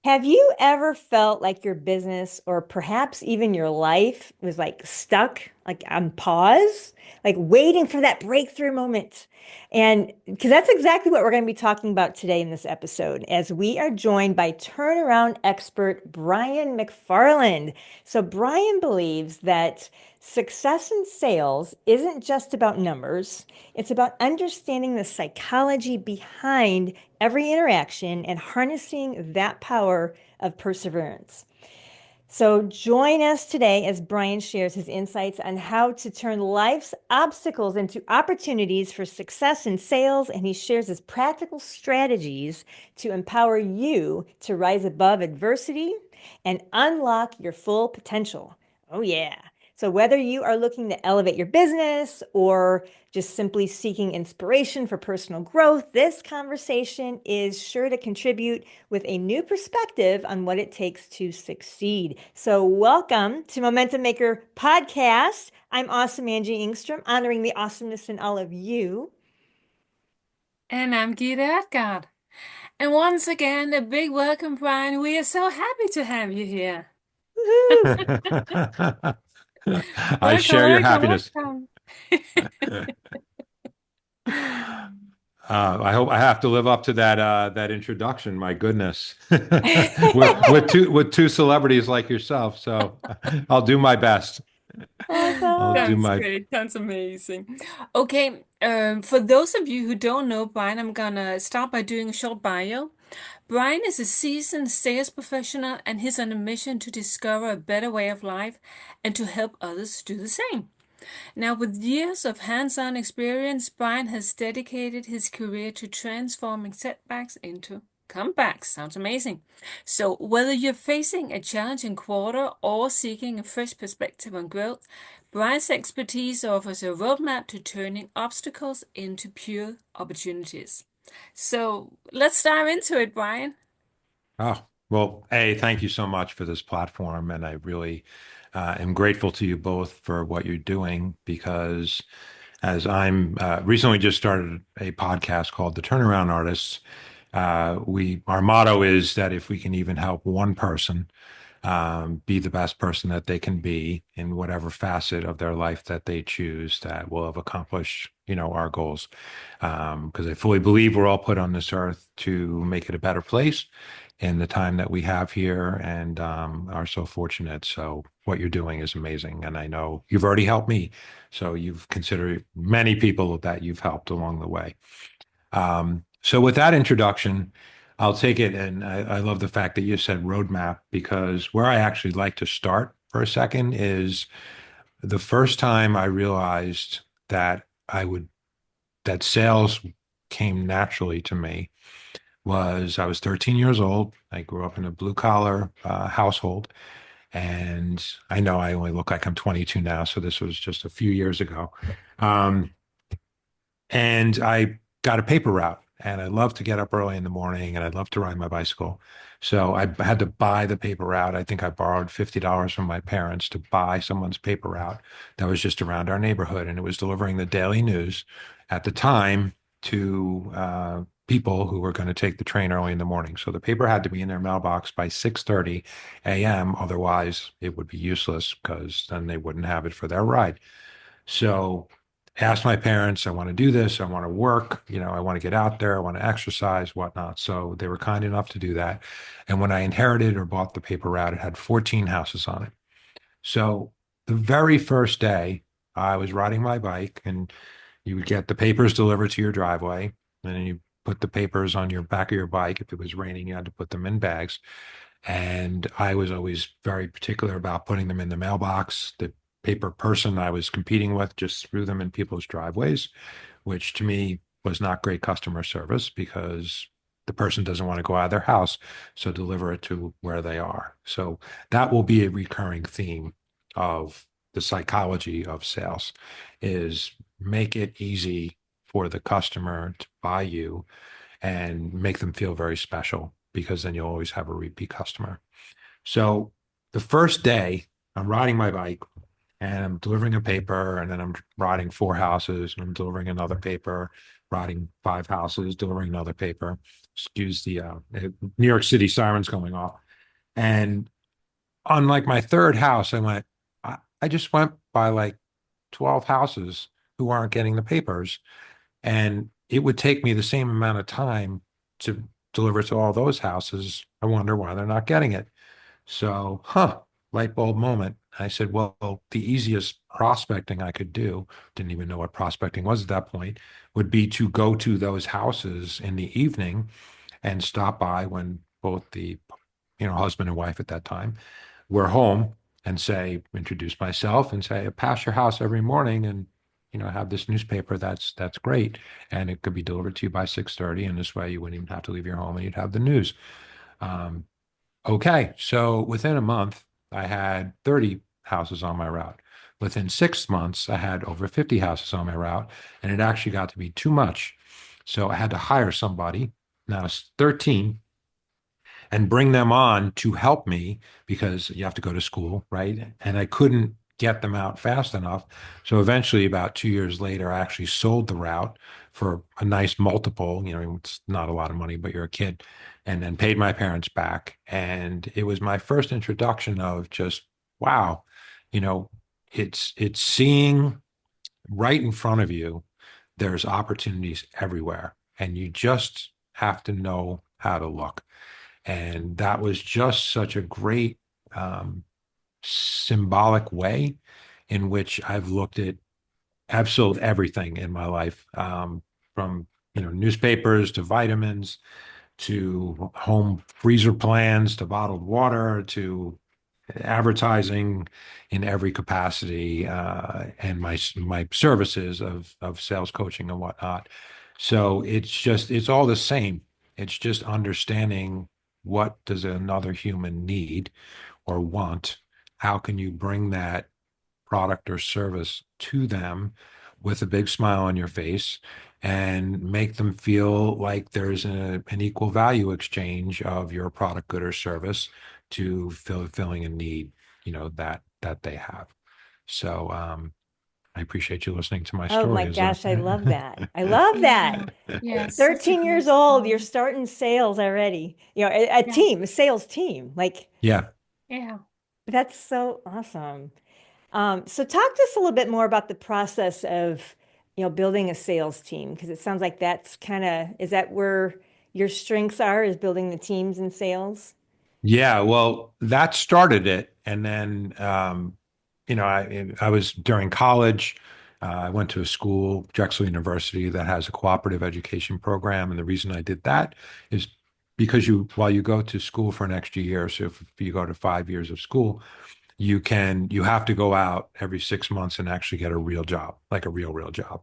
Have you ever felt like your business or perhaps even your life was like stuck, like on pause, like waiting for that breakthrough moment? And because that's exactly what we're going to be talking about today in this episode, as we are joined by turnaround expert Brian McFarland. So, Brian believes that success in sales isn't just about numbers, it's about understanding the psychology behind every interaction and harnessing that power of perseverance. So, join us today as Brian shares his insights on how to turn life's obstacles into opportunities for success in sales. And he shares his practical strategies to empower you to rise above adversity and unlock your full potential. Oh, yeah. So, whether you are looking to elevate your business or just simply seeking inspiration for personal growth, this conversation is sure to contribute with a new perspective on what it takes to succeed. So, welcome to Momentum Maker Podcast. I'm awesome Angie Engstrom, honoring the awesomeness in all of you. And I'm Gitte. And once again, a big welcome, Brian. We are so happy to have you here. Woohoo! I Welcome, share your welcome, happiness. welcome. I hope I have to live up to that introduction. My goodness, Oh, with two celebrities like yourself, so I'll do my best. I'll do Awesome. sounds my great. Sounds amazing. Okay, for those of you who don't know Brian, I'm gonna start by doing a short bio. Brian is a seasoned sales professional and he's on a mission to discover a better way of life and to help others do the same. Now, with years of hands-on experience, Brian has dedicated his career to transforming setbacks into comebacks. Sounds amazing. So, whether you're facing a challenging quarter or seeking a fresh perspective on growth, Brian's expertise offers a roadmap to turning obstacles into pure opportunities. So, let's dive into it, Brian. oh well, hey, thank you so much for this platform, and I really am grateful to you both for what you're doing because as I'm recently just started a podcast called The Turnaround Artists. We our motto is that if we can even help one person be the best person that they can be in whatever facet of their life that they choose, that we'll have accomplished, our goals. Because I fully believe we're all put on this earth to make it a better place in the time that we have here, and are so fortunate. So what you're doing is amazing, and I know you've already helped me. So you've considered many people that you've helped along the way. So with that introduction, I'll take it. And I love the fact that you said roadmap, because where I actually like to start for a second is the first time I realized that that sales came naturally to me was I was 13 years old. I grew up in a blue collar household. And I know I only look like I'm 22 now. So this was just a few years ago. Um, and I got a paper route, and I love to get up early in the morning, and I'd love to ride my bicycle. So I had to buy the paper route. I think I borrowed $50 from my parents to buy someone's paper route that was just around our neighborhood. And it was delivering the daily news at the time to people who were going to take the train early in the morning. So the paper had to be in their mailbox by 6:30 a.m. Otherwise, it would be useless because then they wouldn't have it for their ride. So asked my parents, I want to do this. I want to work. I want to get out there. I want to exercise, whatnot. So they were kind enough to do that. And when I inherited or bought the paper route, it had 14 houses on it. So the very first day, I was riding my bike, and you would get the papers delivered to your driveway. And then you put the papers on your back of your bike. If it was raining, you had to put them in bags. And I was always very particular about putting them in the mailbox. The paper person I was competing with just threw them in people's driveways, which to me was not great customer service because the person doesn't want to go out of their house. So deliver it to where they are. So that will be a recurring theme of the psychology of sales is make it easy for the customer to buy you and make them feel very special, because then you'll always have a repeat customer. So the first day, I'm riding my bike and I'm delivering a paper, and then I'm riding four houses, and I'm delivering another paper, riding five houses, delivering another paper. excuse the New York City sirens going off. And on like my third house, I just went by like 12 houses who aren't getting the papers. And it would take me the same amount of time to deliver to all those houses. I wonder why they're not getting it. So, light bulb moment. I said, well, the easiest prospecting I could do, didn't even know what prospecting was at that point, would be to go to those houses in the evening and stop by when both the, husband and wife at that time were home and say, introduce myself and say, I pass your house every morning and, have this newspaper. That's great. And it could be delivered to you by 6:30. And this way you wouldn't even have to leave your home and you'd have the news. Um, Okay, so within a month, I had 30 houses on my route. Within 6 months, I had over 50 houses on my route, and it actually got to be too much. So I had to hire somebody. Now it's 13 and bring them on to help me because you have to go to school, right? And I couldn't get them out fast enough. So eventually, about 2 years later, I actually sold the route for a nice multiple. It's not a lot of money, but you're a kid, and then paid my parents back. And it was my first introduction of just, wow, you know, it's seeing right in front of you, there's opportunities everywhere, and you just have to know how to look. And that was just such a great symbolic way in which I've looked at absolute everything in my life, from newspapers to vitamins to home freezer plans to bottled water to advertising in every capacity, and my services of sales coaching and whatnot. So it's all the same. It's just understanding what does another human need or want. How can you bring that product or service to them with a big smile on your face and make them feel like there's an equal value exchange of your product, good, or service to filling a need, that they have. So I appreciate you listening to my Oh my story as a gosh, I love that. I love that. Yeah. Yeah, such a 13 great years old, you're story. starting sales already. A Yeah. team, a sales team. Like, yeah. Yeah. that's so awesome. So talk to us a little bit more about the process of, building a sales team, because it sounds like that's is that where your strengths are, is building the teams in sales? Yeah, well, that started it, and then I was during college. I went to a school, Drexel University, that has a cooperative education program, and the reason I did that is because while you go to school for an extra year, so if you go to 5 years of school, you have to go out every 6 months and actually get a real job, like a real job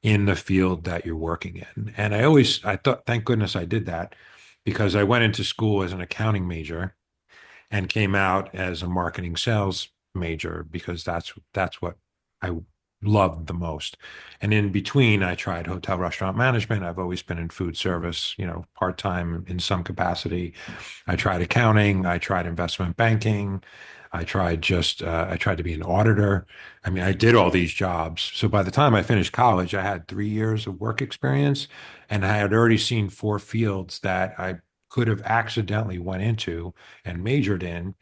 in the field that you're working in. And I thought, thank goodness I did that because I went into school as an accounting major and came out as a marketing sales major because that's what I loved the most. And in between, I tried hotel restaurant management. I've always been in food service, part-time in some capacity. I tried accounting. I tried investment banking. I tried to be an auditor. I mean, I did all these jobs. So by the time I finished college, I had 3 years of work experience and I had already seen four fields that I could have accidentally went into and majored in.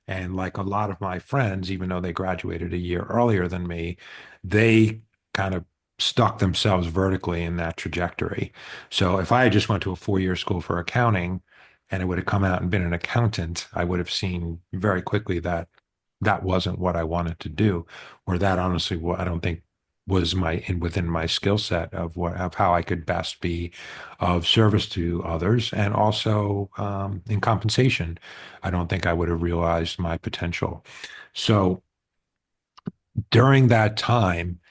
And like a lot of my friends, even though they graduated a year earlier than me, they kind of stuck themselves vertically in that trajectory. So if I had just went to a 4 year school for accounting and it would have come out and been an accountant, I would have seen very quickly that that wasn't what I wanted to do, or that honestly, what I don't think was within my skill set of how I could best be of service to others, and also in compensation. I don't think I would have realized my potential. So during that time,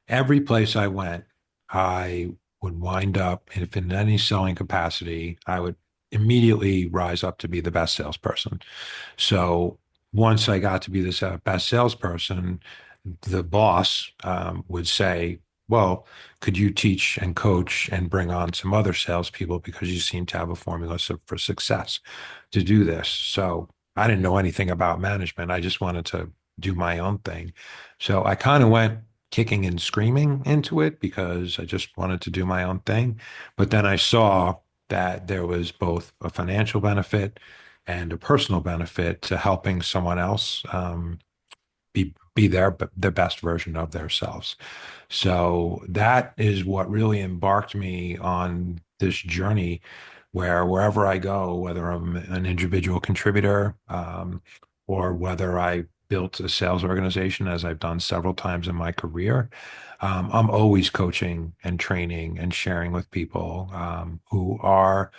every place I went, I would wind up, if in any selling capacity, I would immediately rise up to be the best salesperson. So once I got to be this best salesperson, the boss would say, well, could you teach and coach and bring on some other salespeople because you seem to have a formula for success to do this? So I didn't know anything about management. I just wanted to do my own thing. So I kind of went kicking and screaming into it because I just wanted to do my own thing. But then I saw that there was both a financial benefit and a personal benefit to helping someone else be their best version of themselves. So that is what really embarked me on this journey where wherever I go, whether I'm an individual contributor, or whether I built a sales organization, as I've done several times in my career, I'm always coaching and training and sharing with people who are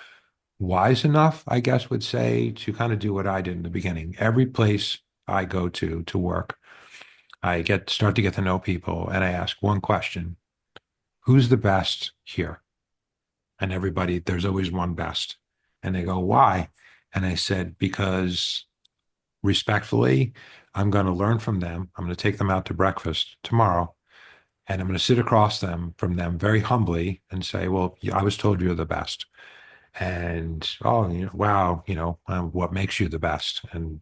wise enough, I guess, would say, to kind of do what I did in the beginning. Every place I go to work, I start to get to know people, and I ask one question: Who's the best here? And everybody, there's always one best. And they go, why? And I said, because respectfully, I'm going to learn from them. I'm going to take them out to breakfast tomorrow. And I'm going to sit across from them very humbly and say, well, I was told you're the best. And, oh, wow, what makes you the best? And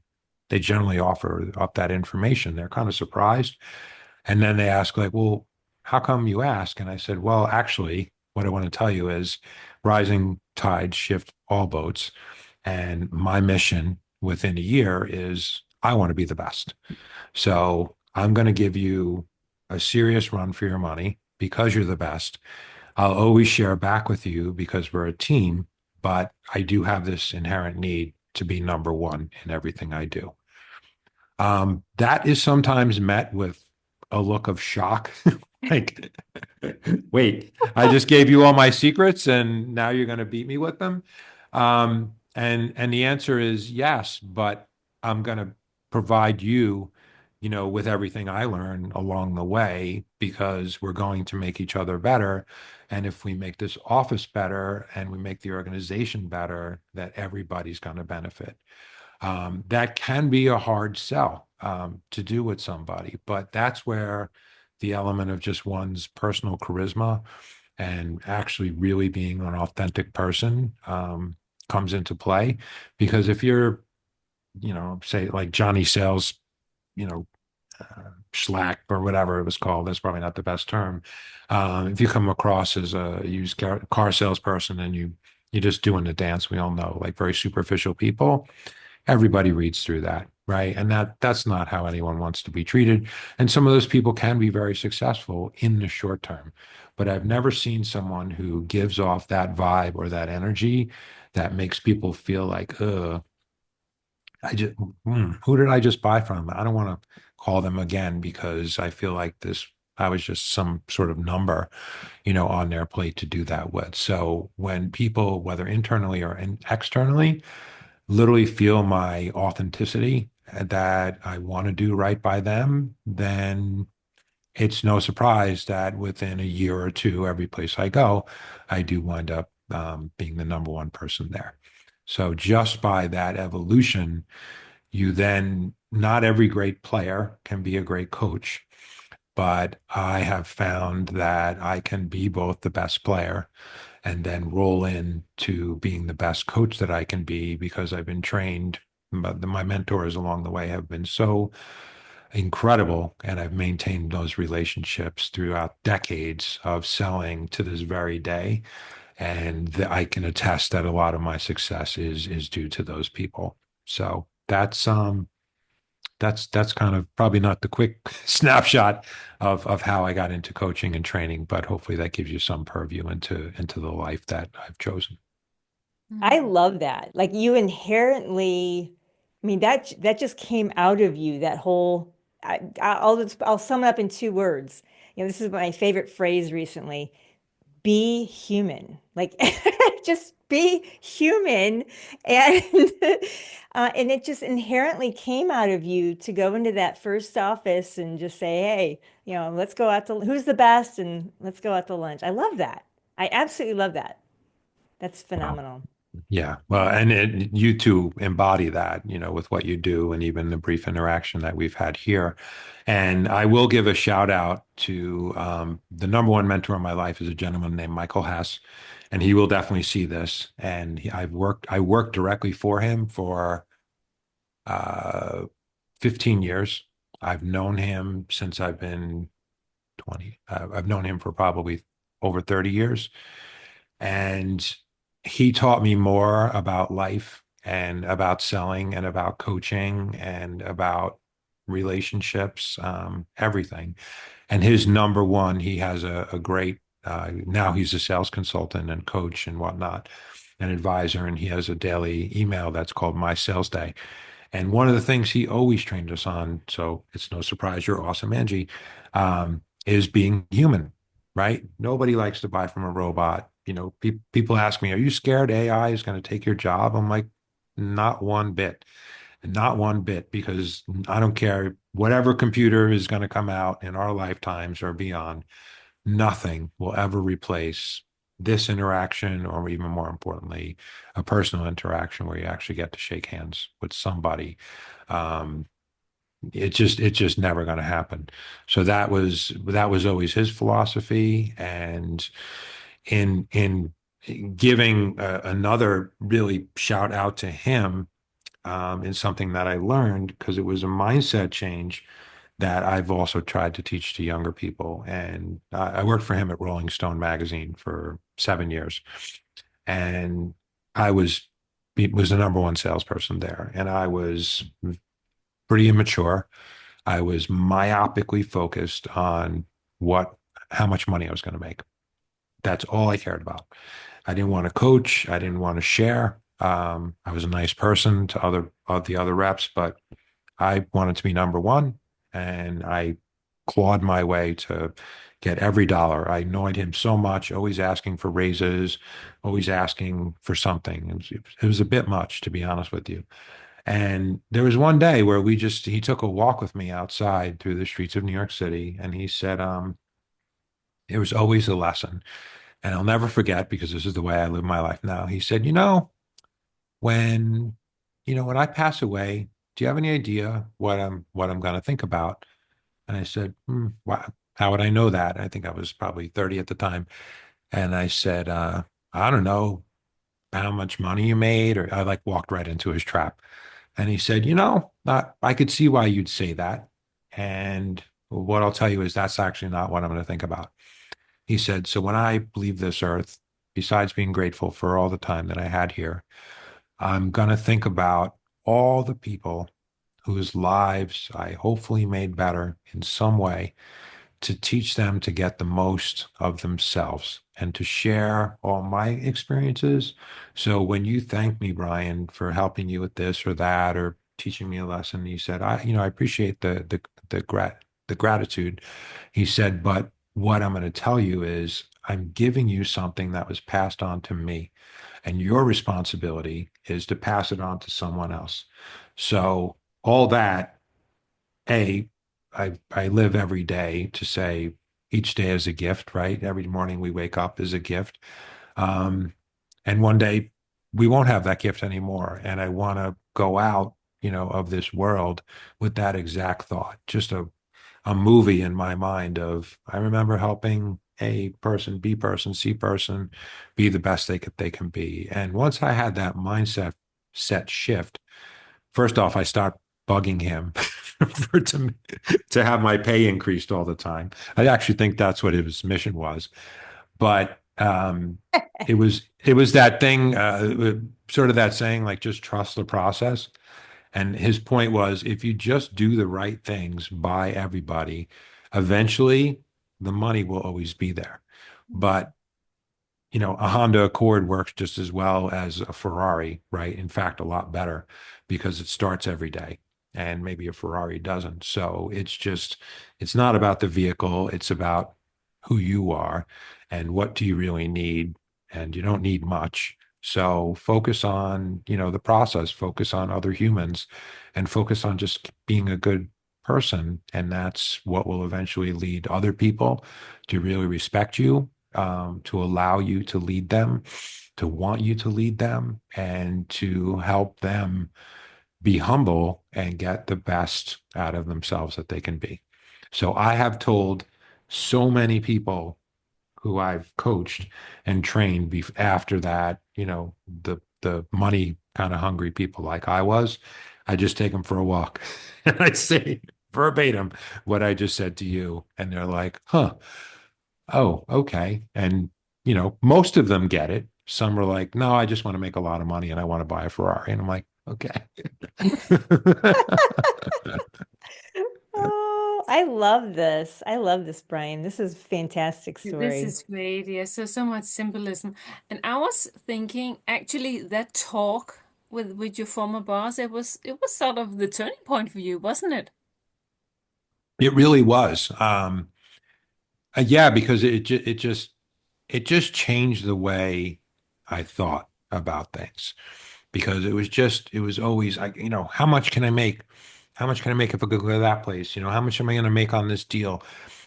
they generally offer up that information. They're kind of surprised. And then they ask, like, well, how come you ask? And I said, well, actually, what I want to tell you is rising tides shift all boats. And my mission within a year is I want to be the best. So I'm going to give you a serious run for your money because you're the best. I'll always share back with you because we're a team, but I do have this inherent need to be number one in everything I do. That is sometimes met with a look of shock. Like, wait, I just gave you all my secrets and now you're going to beat me with them. And the answer is yes, but I'm going to provide you, with everything I learn along the way because we're going to make each other better. And if we make this office better and we make the organization better, that everybody's going to benefit. That can be a hard sell to do with somebody, but that's where the element of just one's personal charisma and actually really being an authentic person comes into play. Because if you're, say like Johnny Sales, you know, schlack or whatever it was called, that's probably not the best term. If you come across as a used car salesperson and you're just doing the dance, we all know, like very superficial people, everybody reads through that, right? And that's not how anyone wants to be treated. And some of those people can be very successful in the short term. But I've never seen someone who gives off that vibe or that energy that makes people feel like, I just, who did I just buy from? I don't want to call them again because I feel like I was just some sort of number, on their plate to do that with. So when people, whether internally or externally, literally feel my authenticity that I want to do right by them, then it's no surprise that within a year or two, every place I go, I do wind up being the number one person there. So just by that evolution, you then, not every great player can be a great coach, but I have found that I can be both the best player and then roll in to being the best coach that I can be because I've been trained. But my mentors along the way have been so incredible, and I've maintained those relationships throughout decades of selling to this very day. And I can attest that a lot of my success is due to those people. So that's kind of probably not the quick snapshot of how I got into coaching and training, but hopefully that gives you some purview into the life that I've chosen. I Mm. love that. Like you inherently, I mean, that just came out of you, that whole, I'll sum it up in two words. This is my favorite phrase recently. Be human. Like just be human. And and it just inherently came out of you to go into that first office and just say, hey, let's go out to who's the best and let's go out to lunch. I love that. I absolutely love that. That's Wow. phenomenal. Yeah. Well, and you two embody that, with what you do and even the brief interaction that we've had here. And I will give a shout out to the number one mentor in my life is a gentleman named Michael Hess, and he will definitely see this. And I worked directly for him for uh, 15 years. I've known him since I've been 20. I've known him for probably over 30 years. And he taught me more about life and about selling and about coaching and about relationships, everything. And his number one, he has a great, now he's a sales consultant and coach and whatnot, an advisor, and he has a daily email that's called My Sales Day. And one of the things he always trained us on, so it's no surprise you're awesome, Angie, is being human, right? Nobody likes to buy from a robot. People ask me, "Are you scared AI is going to take your job?" I'm like, not one bit, not one bit, because I don't care whatever computer is going to come out in our lifetimes or beyond, nothing will ever replace this interaction, or even more importantly, a personal interaction where you actually get to shake hands with somebody. Um, it's just never going to happen. So that was always his philosophy. And in giving another really shout out to him, in something that I learned, because it was a mindset change that I've also tried to teach to younger people. And I worked for him at Rolling Stone magazine for 7 years, and I was the number one salesperson there, and I was pretty immature. I was myopically focused on what how much money I was going to make. That's all I cared about. I didn't want to coach. I didn't want to share. I was a nice person to the other reps, but I wanted to be number one, and I clawed my way to get every dollar. I annoyed him so much, always asking for raises, always asking for something. It was a bit much, to be honest with you. And there was one day where he took a walk with me outside through the streets of New York City, and he said, it was always a lesson. And I'll never forget, because this is the way I live my life now. He said, when, when I pass away, do you have any idea what I'm going to think about? And I said, wow, how would I know that? I think I was probably 30 at the time. And I said, I don't know how much money you made, or I like walked right into his trap. And he said, I could see why you'd say that. And what I'll tell you is that's actually not what I'm going to think about. He said, so when I leave this earth, besides being grateful for all the time that I had here, I'm going to think about all the people whose lives I hopefully made better in some way, to teach them to get the most of themselves and to share all my experiences. So when you thank me, Brian, for helping you with this or that, or teaching me a lesson, he said, I appreciate the gratitude. He said, but what I'm going to tell you is I'm giving you something that was passed on to me, and your responsibility is to pass it on to someone else. So all that, a I live every day to say each day is a gift, right? Every morning we wake up is a gift. Um, and one day we won't have that gift anymore. And I want to go out, of this world with that exact thought. Just a movie in my mind of, I remember helping A person, B person, C person be the best they can be. And once I had that mindset set shift, first off, I stopped bugging him to have my pay increased all the time. I actually think that's what his mission was. But it was that thing, sort of that saying, like, just trust the process. And his point was, if you just do the right things by everybody, eventually the money will always be there. But a Honda Accord works just as well as a Ferrari, right? In fact, a lot better, because it starts every day, and maybe a Ferrari doesn't. So it's not about the vehicle, it's about who you are and what do you really need. And you don't need much. So focus on, the process, focus on other humans, and focus on just being a good person. And that's what will eventually lead other people to really respect you, to allow you to lead them, to want you to lead them, and to help them be humble and get the best out of themselves that they can be. So I have told so many people who I've coached and trained after that, the money kind of hungry people like I was, I just take them for a walk and I say verbatim what I just said to you. And they're like, huh, oh, okay. And, most of them get it. Some were like, no, I just want to make a lot of money and I want to buy a Ferrari. And I'm like, okay. Oh, I love this. I love this, Brian. This is a fantastic This story. is great. Yes, so much symbolism. And I was thinking, actually, that talk with your former boss, it was sort of the turning point for you, wasn't it? It really was. Yeah, because it just changed the way I thought about things. Because it was always like, how much can I make? How much can I make if I go to that place? How much am I going to make on this deal?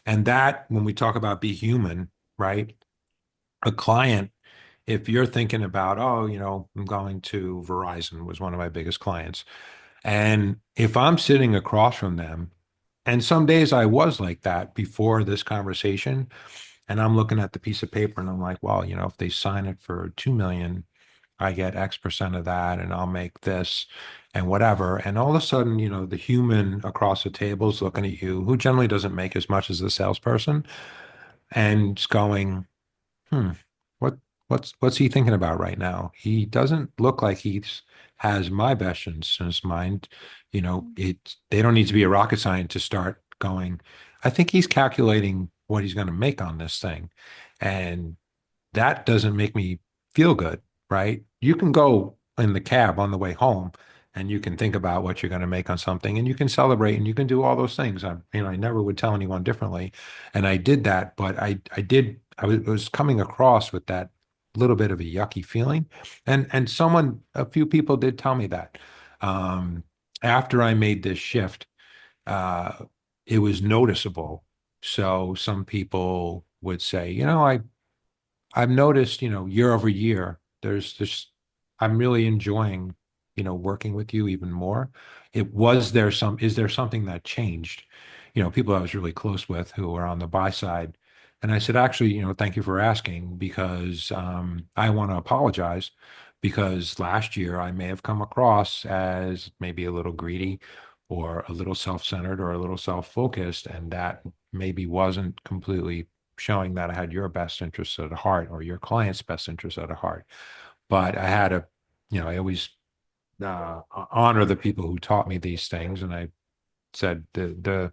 And that, when we talk about be human, right? A client, if you're thinking about, oh, I'm going to Verizon was one of my biggest clients. And if I'm sitting across from them, and some days I was like that before this conversation, and I'm looking at the piece of paper and I'm like, well, if they sign it for 2 million, I get X% of that and I'll make this and whatever. And all of a sudden, the human across the table is looking at you, who generally doesn't make as much as the salesperson, and it's going, hmm, what what's he thinking about right now? He doesn't look like he's has my best interests in his mind. They don't need to be a rocket scientist to start going, I think he's calculating what he's going to make on this thing. And that doesn't make me feel good, right? You can go in the cab on the way home and you can think about what you're going to make on something and you can celebrate and you can do all those things. I never would tell anyone differently. And I did that, but I was coming across with that little bit of a yucky feeling. And a few people did tell me that. Um, After I made this shift, uh, it was noticeable. So some people would say, I've noticed, year over year, there's this, I'm really enjoying, working with you even more. Is there something that changed? People I was really close with who were on the buy side. And I said, actually, thank you for asking because I want to apologize because last year I may have come across as maybe a little greedy or a little self-centered or a little self-focused, and that maybe wasn't completely showing that I had your best interests at heart or your client's best interests at heart. But I always honor the people who taught me these things. And I said the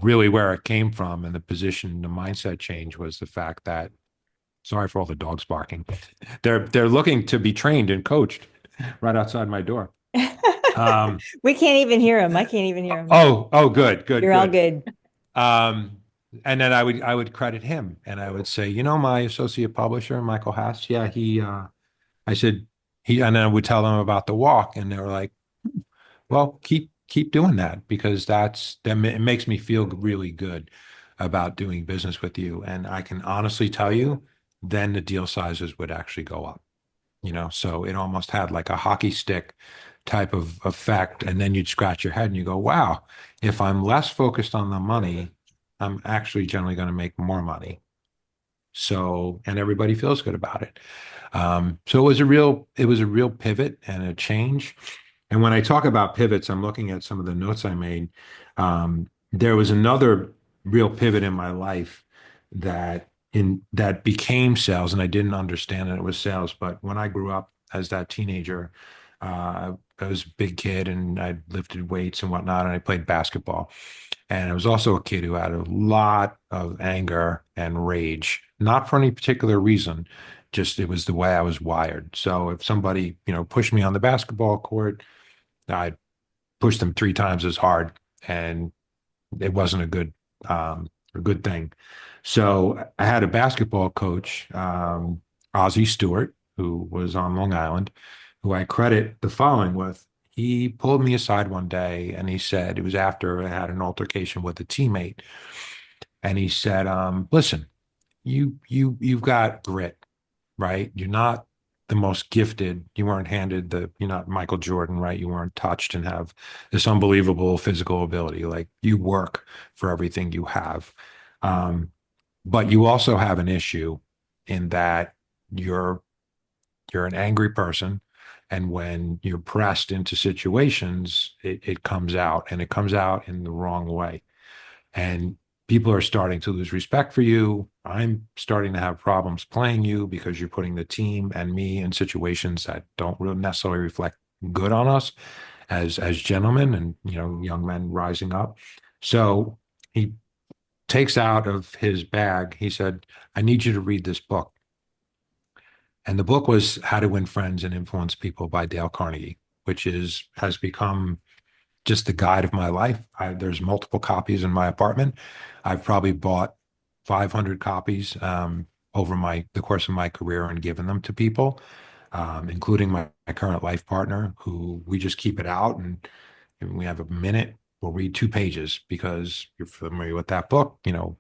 really where it came from and the position, the mindset change was the fact that, sorry for all the dogs barking. They're looking to be trained and coached right outside my door. Um, We can't even hear him. I can't even hear him. oh, good, good, You're all good. good. Um, and then I would credit him and I would say, my associate publisher, Michael Hass, yeah, I said and then I would tell them about the walk and they were like, well, keep doing that because it makes me feel really good about doing business with you. And I can honestly tell you, then the deal sizes would actually go up, so it almost had like a hockey stick type of effect. And then you'd scratch your head and you go, wow, if I'm less focused on the money, I'm actually generally going to make more money. So, and everybody feels good about it. So it was a real pivot and a change. And when I talk about pivots, I'm looking at some of the notes I made. There was another real pivot in my life that became sales, and I didn't understand that it was sales. But when I grew up as that teenager, I was a big kid and I lifted weights and whatnot, and I played basketball. And I was also a kid who had a lot of anger and rage, not for any particular reason, just it was the way I was wired. So if somebody, pushed me on the basketball court, I'd push them 3 times as hard, and it wasn't a good thing. So I had a basketball coach, Ozzie Stewart, who was on Long Island, who I credit the following with. He pulled me aside one day and he said, it was after I had an altercation with a teammate, and he said, listen, you've got grit, right? You're not the most gifted. You weren't handed you're not Michael Jordan, right? You weren't touched and have this unbelievable physical ability. Like you work for everything you have. Um, but you also have an issue in that you're you're an angry person. And when you're pressed into situations, it comes out and it comes out in the wrong way. And people are starting to lose respect for you. I'm starting to have problems playing you because you're putting the team and me in situations that don't really necessarily reflect good on us as gentlemen and young men rising up. So he takes out of his bag, he said, I need you to read this book. And the book was How to Win Friends and Influence People by Dale Carnegie, which has become just the guide of my life. There's multiple copies in my apartment. I've probably bought 500 copies over the course of my career and given them to people, including my current life partner, who we just keep it out. And if we have a minute, we'll read 2 pages because you're familiar with that book. You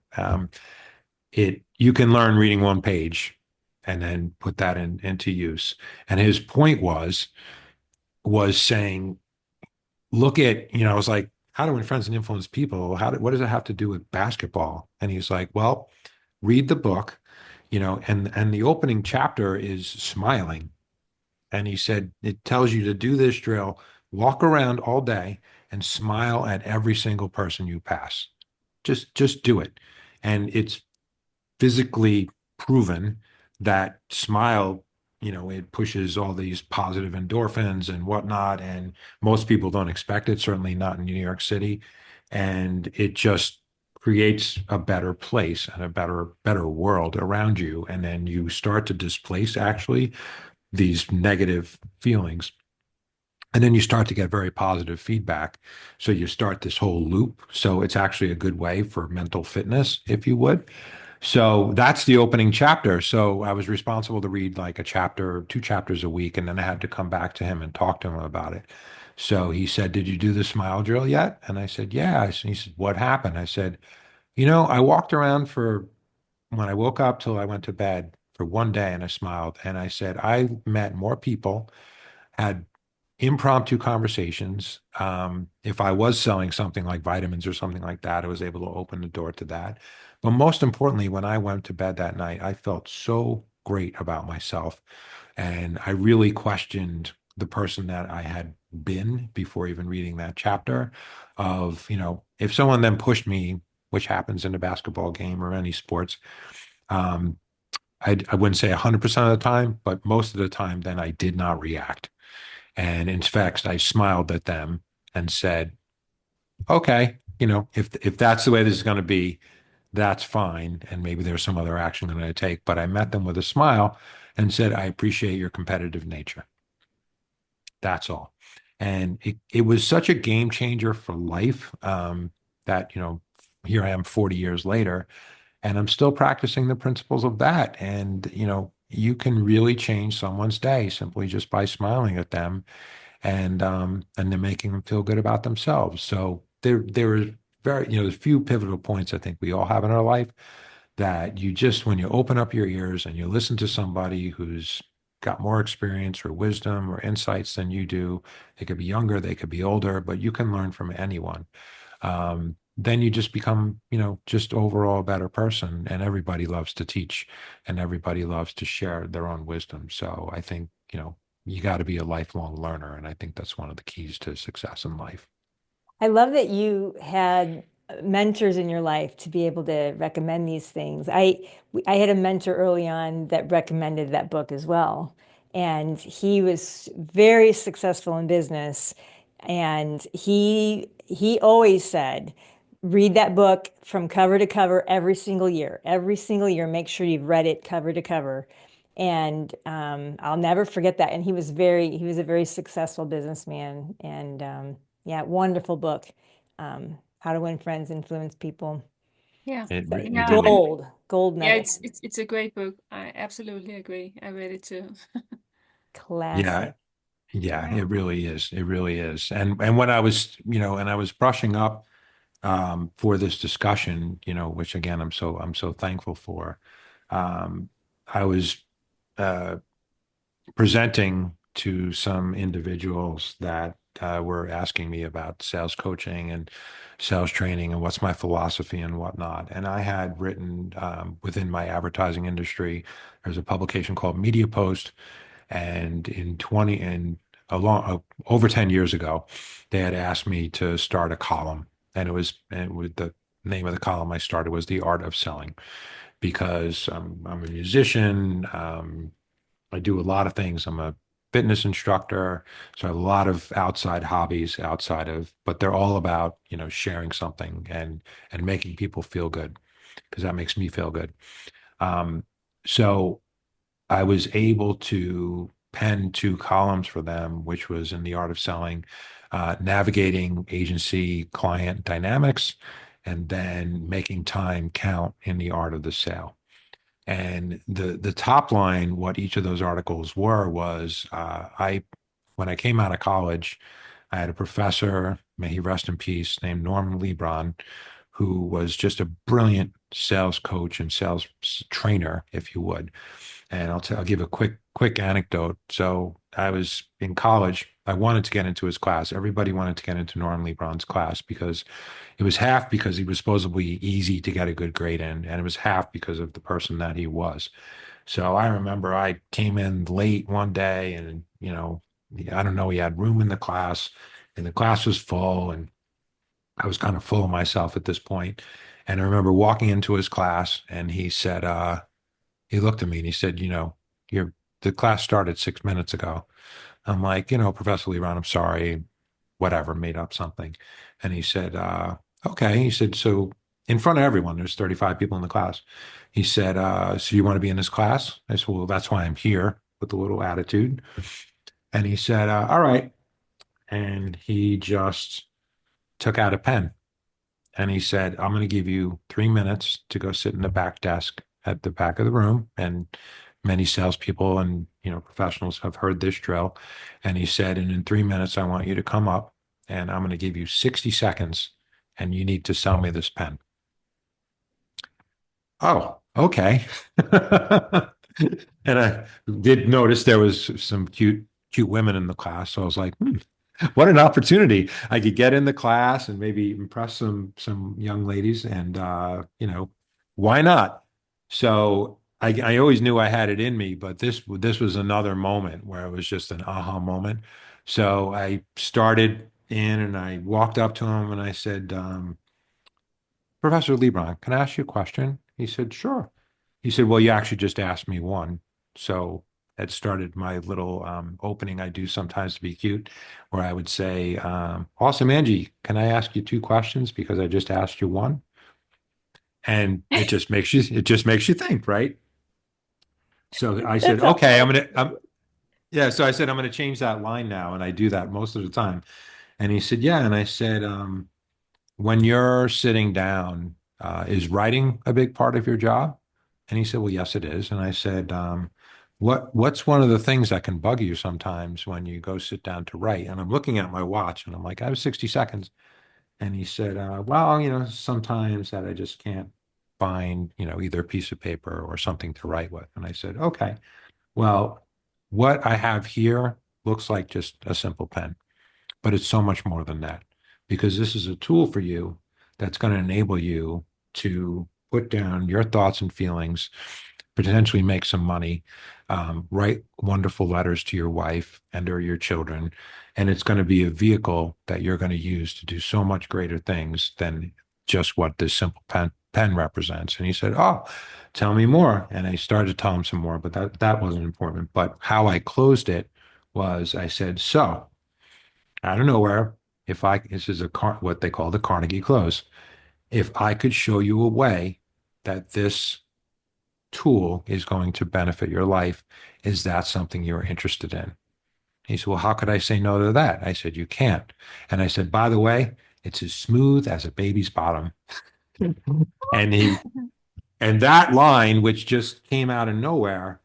can learn reading 1 page and then put that into use. And his point was saying, look at, I was like, how to win friends and influence people? What does it have to do with basketball? And he's like, well, read the book, and the opening chapter is smiling. And he said, it tells you to do this drill, walk around all day and smile at every single person you pass. Just do it. And it's physically proven that smile, it pushes all these positive endorphins and whatnot. And most people don't expect it, certainly not in New York City. And it just creates a better place and a better world around you. And then you start to displace actually these negative feelings. And then you start to get very positive feedback. So you start this whole loop. So it's actually a good way for mental fitness, if you would. So that's the opening chapter. So I was responsible to read like a chapter, 2 chapters a week, and then I had to come back to him and talk to him about it. So he said, did you do the smile drill yet? And I said, yeah. He said, what happened? I said, I walked around when I woke up till I went to bed for one day and I smiled. And I said, I met more people, had impromptu conversations. If I was selling something like vitamins or something like that, I was able to open the door to that. But most importantly, when I went to bed that night, I felt so great about myself. And I really questioned the person that I had been before even reading that chapter of, if someone then pushed me, which happens in a basketball game or any sports, um, I wouldn't say 100% of the time, but most of the time, then I did not react. And in fact, I smiled at them and said, okay, if that's the way this is going to be, that's fine. And maybe there's some other action I'm going to take. But I met them with a smile and said, I appreciate your competitive nature. That's all. And it was such a game changer for life that, here I am 40 years later, and I'm still practicing the principles of that. And, you can really change someone's day simply just by smiling at them and then making them feel good about themselves. So there is there's a few pivotal points I think we all have in our life that when you open up your ears and you listen to somebody who's got more experience or wisdom or insights than you do, they could be younger, they could be older, but you can learn from anyone. Then you just become, just overall a better person. And everybody loves to teach and everybody loves to share their own wisdom. So I think, you got to be a lifelong learner. And I think that's one of the keys to success in life. I love that you had mentors in your life to be able to recommend these things. I had a mentor early on that recommended that book as well. And he was very successful in business. And he always said, read that book from cover to cover every single year. Every single year, make sure you've read it cover to cover. And I'll never forget that. And he was a very successful businessman. And yeah, wonderful book. How to Win Friends, Influence People. Yeah. It Yeah. really, Gold Yeah, medal. it's a great book. I absolutely agree. I read it too. Classic. yeah, yeah, Yeah. it really is. It really is. And when I was, and I was brushing up for this discussion, which again, I'm so thankful for. Um, I was uh, presenting to some individuals that were asking me about sales coaching and sales training and what's my philosophy and whatnot. And I had written within my advertising industry, there's a publication called Media Post, and in 20 and over 10 years ago, they had asked me to start a column, and it was the name of the column I started was The Art of Selling because I'm a musician. I do a lot of things. I'm a fitness instructor, so I have a lot of outside hobbies outside of, but they're all about, sharing something and making people feel good because that makes me feel good. Um, so I was able to pen two columns for them, which was in the art of selling, navigating agency client dynamics, and then making time count in the art of the sale. And the top line, what each of those articles were was I when I came out of college, I had a professor, may he rest in peace, named Norm Lebron, who was just a brilliant sales coach and sales trainer, if you would. And I'll give a quick anecdote. So I was in college. I wanted to get into his class. Everybody wanted to get into Norm Lebron's class because it was half because he was supposedly easy to get a good grade in, and it was half because of the person that he was. So I remember I came in late one day and, I don't know, he had room in the class and the class was full and I was kind of full of myself at this point. And I remember walking into his class and he said, he looked at me and he said, the class started 6 minutes ago. I'm like, Professor Leron, I'm sorry, whatever, made up something. And he said, okay. He said, so in front of everyone, there's 35 people in the class. He said, so you want to be in this class? I said, well, that's why I'm here with a little attitude. And he said, all right. And he just took out a pen and he said, I'm going to give you 3 minutes to go sit in the back desk at the back of the room. And many salespeople and professionals have heard this drill. And he said, and in 3 minutes, I want you to come up and I'm going to give you 60 seconds and you need to sell me this pen. Oh, okay. And I did notice there was some cute women in the class. So I was like, what an opportunity. I could get in the class and maybe impress some young ladies and why not? So I always knew I had it in me, but this was another moment where it was just an aha moment. So I started in and I walked up to him and I said, Professor Lebron, can I ask you a question? He said, sure. He said, well, you actually just asked me one. So that started my little opening I do sometimes to be cute, where I would say, awesome, Angie, can I ask you two questions because I just asked you one? And it just makes you think, right? So I said, That's okay, awesome. yeah. So I said, I'm gonna change that line now. And I do that most of the time. And he said, yeah. And I said, when you're sitting down, is writing a big part of your job? And he said, well, yes, it is. And I said, what's one of the things that can bug you sometimes when you go sit down to write? And I'm looking at my watch and I'm like, I have 60 seconds. And he said, well, sometimes that I just can't find, either a piece of paper or something to write with. And I said, okay, well, what I have here looks like just a simple pen. But it's so much more than that because this is a tool for you that's going to enable you to put down your thoughts and feelings, potentially make some money, write wonderful letters to your wife and or your children. And it's going to be a vehicle that you're going to use to do so much greater things than just what this simple pen represents. And he said, oh, tell me more. And I started to tell him some more, but that wasn't important. But how I closed it was I said, so out of nowhere, this is what they call the Carnegie close. If I could show you a way that this tool is going to benefit your life, is that something you're interested in? He said, well, how could I say no to that? I said, you can't. And I said, by the way, it's as smooth as a baby's bottom. And that line, which just came out of nowhere,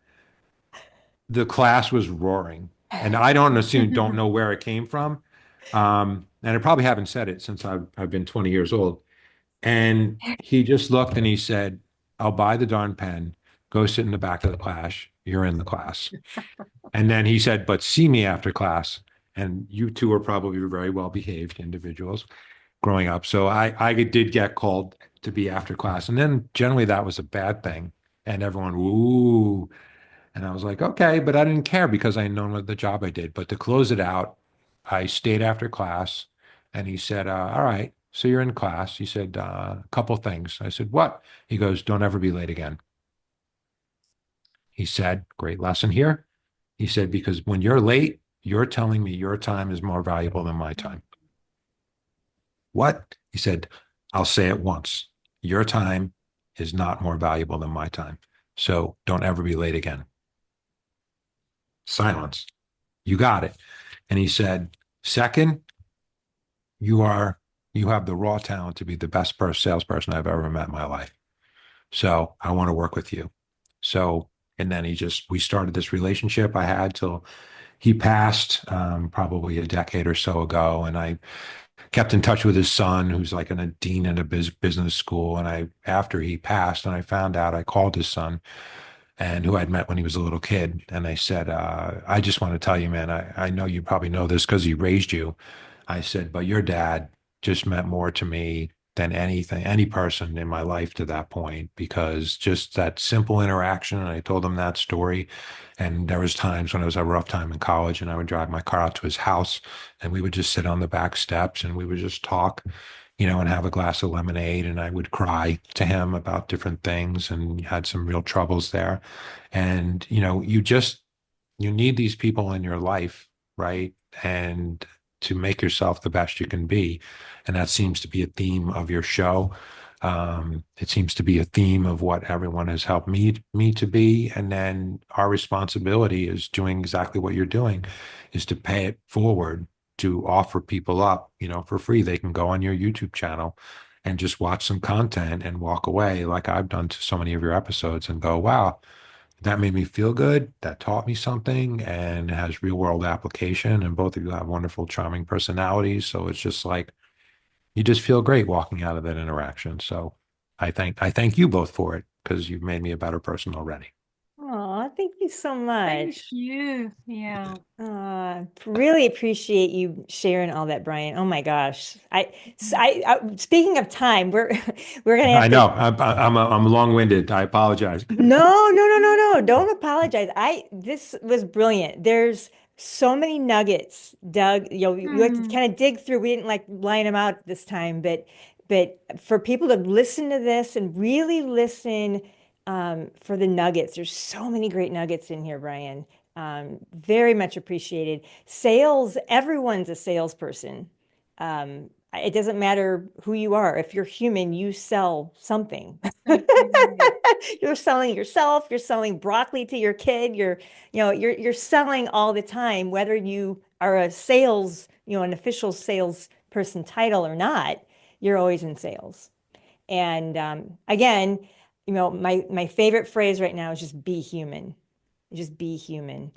the class was roaring. And I don't know where it came from. And I probably haven't said it since I've been 20 years old. And he just looked and he said, I'll buy the darn pen, go sit in the back of the class. You're in the class. And then he said, but see me after class. And you two are probably very well behaved individuals growing up. So I did get called to be after class. And then generally that was a bad thing. And everyone, ooh. And I was like, okay, but I didn't care because I known what the job I did. But to close it out, I stayed after class and he said, all right, so you're in class. He said, a couple things. I said, what? He goes, don't ever be late again. He said, great lesson here. He said, because when you're late, you're telling me your time is more valuable than my time. What? He said, I'll say it once. Your time is not more valuable than my time. So don't ever be late again. Silence. You got it. And he said, second, you are you have the raw talent to be the best salesperson I've ever met in my life. So I want to work with you. So, and then we started this relationship I had till he passed, probably a decade or so ago. And I kept in touch with his son, who's like a dean in a business school. And after he passed, and I found out, I called his son, and who I'd met when he was a little kid. And I said, I just want to tell you, man, I know you probably know this because he raised you. I said, but your dad just meant more to me than anything, any person in my life to that point, because just that simple interaction. And I told him that story. And there was times when it was a rough time in college, and I would drive my car out to his house, and we would just sit on the back steps, and we would just talk, and have a glass of lemonade. And I would cry to him about different things, and had some real troubles there. And, you need these people in your life, right? And to make yourself the best you can be. And that seems to be a theme of your show. It seems to be a theme of what everyone has helped me to be. And then our responsibility is doing exactly what you're doing, is to pay it forward, to offer people up, for free. They can go on your YouTube channel and just watch some content and walk away, like I've done to so many of your episodes, and go, wow, that made me feel good. That taught me something, and it has real world application. And both of you have wonderful, charming personalities. So it's just like, you just feel great walking out of that interaction. So I thank you both for it, because you've made me a better person already. Oh, thank you so Thank much. you. Yeah. Really appreciate you sharing all that, Brian. Oh my gosh. Speaking of time, we're gonna have I to. know I'm long-winded. I apologize. No, no, no, no, no. Don't apologize. This was brilliant. There's so many nuggets, Doug. You have to Hmm. kind of dig through. We didn't like line them out this time, but for people to listen to this and really listen for the nuggets, there's so many great nuggets in here, Brian. Very much appreciated. Sales, everyone's a salesperson. It doesn't matter who you are. If you're human, you sell something. Exactly right. You're selling yourself, you're selling broccoli to your kid, you're selling all the time, whether you are a sales, an official salesperson title or not, you're always in sales. And again, my favorite phrase right now is just be human. Just be human.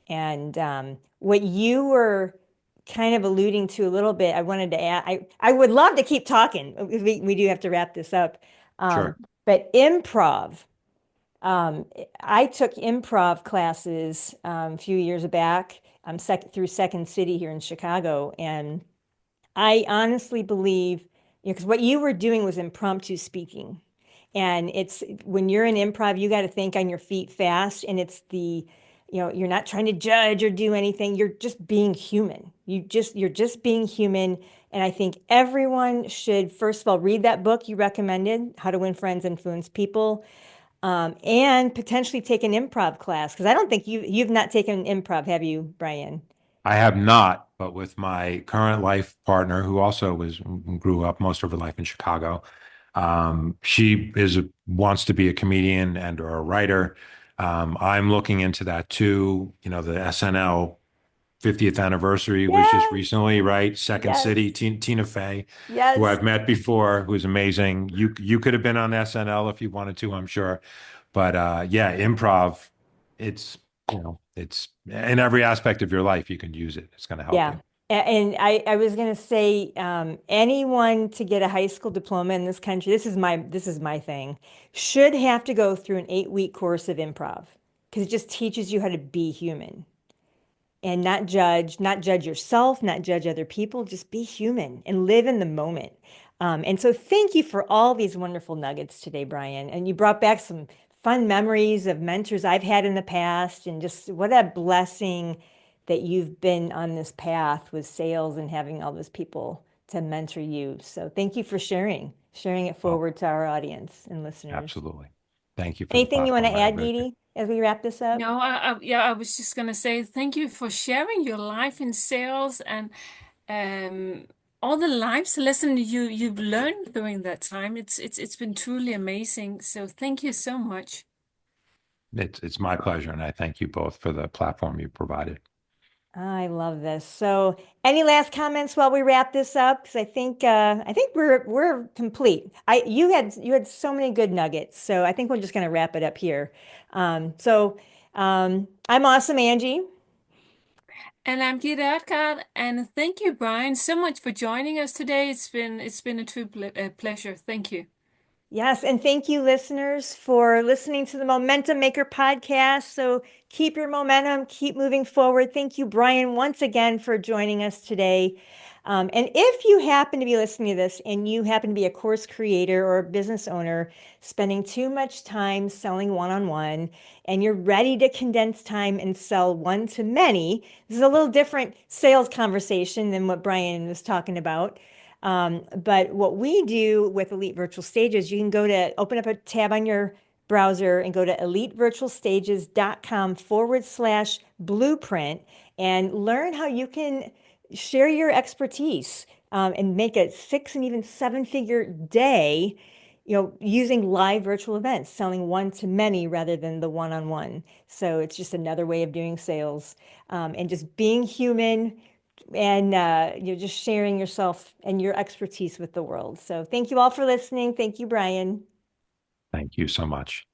And what you were kind of alluding to a little bit, I wanted to add, I would love to keep talking. We do have to wrap this up. Um, Sure. but improv, I took improv classes a few years back through Second City here in Chicago. And I honestly believe, because what you were doing was impromptu speaking. And it's when you're in improv, you got to think on your feet fast. And you're not trying to judge or do anything. You're just being human. You're just being human. And I think everyone should, first of all, read that book you recommended, How to Win Friends, Influence People, and potentially take an improv class. Because I don't think you've not taken improv, have you, Brian? I have not, but with my current life partner, who also grew up most of her life in Chicago, she wants to be a comedian and or a writer. I'm looking into that too. The SNL 50th anniversary was just Yes, recently, right? Second yes, City, Tina Fey, who yes. I've met before, who's amazing. You could have been on SNL if you wanted to, I'm sure. But yeah, improv, it's it's in every aspect of your life you can use it. It's going to help Yeah. you. And I was going to say, anyone to get a high school diploma in this country, this is my thing, should have to go through an 8-week course of improv because it just teaches you how to be human and not judge yourself, not judge other people, just be human and live in the moment. And so thank you for all these wonderful nuggets today, Brian. And you brought back some fun memories of mentors I've had in the past, and just what a blessing that you've been on this path with sales and having all those people to mentor you. So thank you for sharing it Well, forward to our audience and listeners. absolutely. Thank you for the Anything you want to platform. I add, really Gitte, as we wrap this up? No, yeah, I was just gonna say thank you for sharing your life in sales and um, all the lives lesson you've learned during that time. It's been truly amazing. So thank you so much. it's my pleasure, and I thank you both for the platform you provided. I love this. So, any last comments while we wrap this up? Because I think we're complete. You had so many good nuggets. So I think we're just going to wrap it up here. I'm awesome, Angie. And I'm Gitte, and thank you, Brian, so much for joining us today. It's been a true pleasure. Thank you. Yes, and thank you, listeners, for listening to the Momentum Maker podcast. So keep your momentum, keep moving forward. Thank you, Brian, once again for joining us today. And if you happen to be listening to this and you happen to be a course creator or a business owner spending too much time selling one-on-one and you're ready to condense time and sell one to many, this is a little different sales conversation than what Brian was talking about. But what we do with Elite Virtual Stages, you can open up a tab on your browser and go to elitevirtualstages.com/blueprint and learn how you can share your expertise and make a 6 and even 7-figure day, using live virtual events, selling one to many rather than the one-on-one. So it's just another way of doing sales and just being human and you're just sharing yourself and your expertise with the world. So thank you all for listening. Thank you, Brian. Thank you so much.